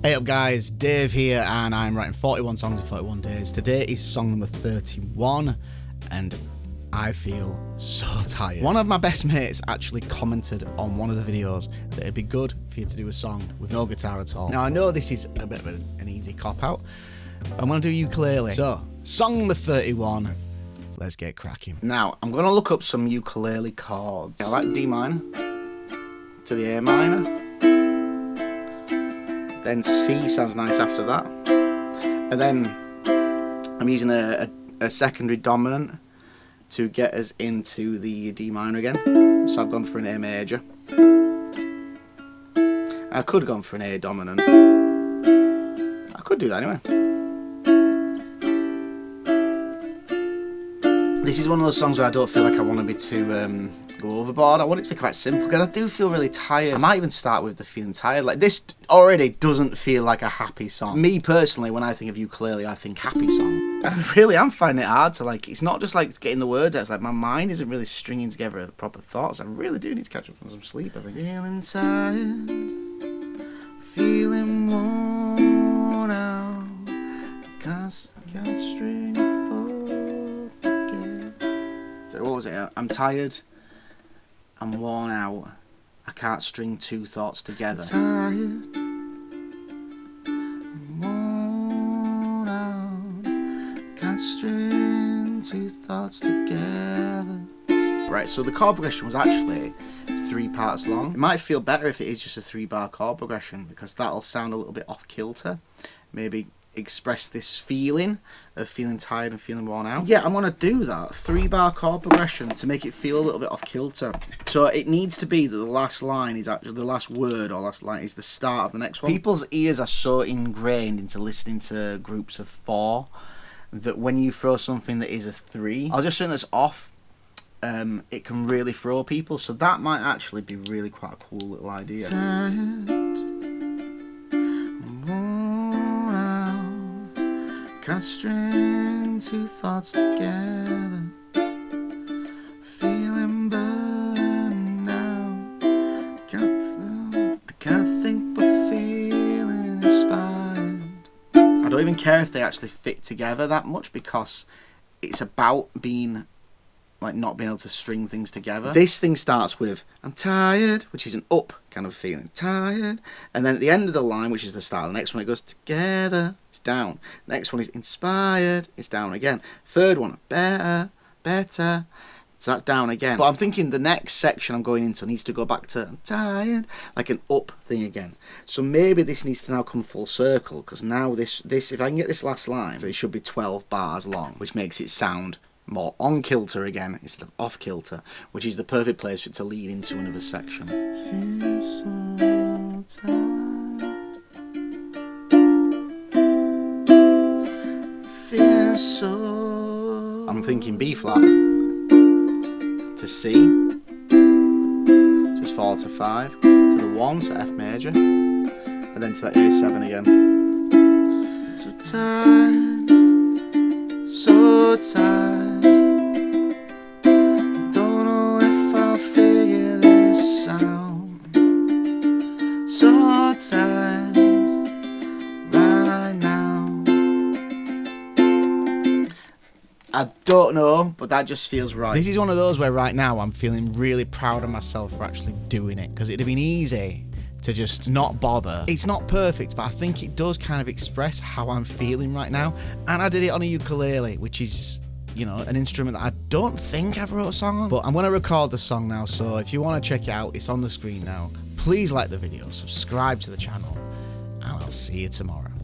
Hey up guys, Dave here, and I'm writing 41 songs in 41 days. Today is song number 31, and I feel so tired. One of my best mates actually commented on one of the videos that it'd be good for you to do a song with no guitar at all. Now I know this is a bit of an easy cop-out. I'm going to do ukulele. So, song number 31, let's get cracking. Now, I'm going to look up some ukulele chords. I like D minor to the A minor. Then C sounds nice after that. And then I'm using a secondary dominant to get us into the D minor again. So I've gone for an A major. I could have gone for an A dominant. I could do that anyway. This is one of those songs where I don't feel like I want to be too go overboard. I want it to be quite simple because I do feel really tired. I might even start with the feeling tired. Like, this already doesn't feel like a happy song. Me personally, when I think of ukulele, I think happy song. And really, I'm finding it hard to, like, it's not just like getting the words out. It's like my mind isn't really stringing together proper thoughts. I really do need to catch up on some sleep, I think. Feeling tired, feeling worn out, can't string a thought again. So what was it? I'm tired, I'm worn out, I can't string two thoughts together. I'm tired, I'm worn out, can't string two thoughts together. Right, so the chord progression was actually 3 parts long. It might feel better if it is just a 3-bar chord progression, because that'll sound a little bit off kilter. Maybe express this feeling of feeling tired and feeling worn out. Yeah, I'm gonna do that 3-bar chord progression to make it feel a little bit off kilter. So it needs to be that the last line is actually the last word or last line is the start of the next one. People's ears are so ingrained into listening to groups of 4 that when you throw something that is a 3 or just something that's off, it can really throw people. So that might actually be really quite a cool little idea. Can't string two thoughts together, feeling burned out, I can't think but feeling inspired. I don't even care if they actually fit together that much, because it's about being, like, not being able to string things together. This thing starts with I'm tired, which is an up kind of feeling, tired, and then at the end of the line, which is the start of the next one, it goes together, it's down. Next one is inspired, it's down again. Third one, better, so that's down again. But I'm thinking the next section I'm going into needs to go back to I'm tired, like an up thing again. So maybe this needs to now come full circle, because now this if I can get this last line, so it should be 12 bars long, which makes it sound more on kilter again instead of off kilter, which is the perfect place for it to lead into another section. Feel so tired, feel so... I'm thinking B flat to C, just fall to 5, to the 1, so F major, and then to that A7 again. So tired, so tired, don't know if I'll figure this out. So tired right now. I don't know, but that just feels right. This is one of those where right now I'm feeling really proud of myself for actually doing it, because it'd have been easy to just not bother. It's not perfect, but I think it does kind of express how I'm feeling right now. And I did it on a ukulele, which is, you know, an instrument that I don't think I've wrote a song on. But I'm going to record the song now, so if you want to check it out, it's on the screen now. Please like the video, subscribe to the channel, and I'll see you tomorrow.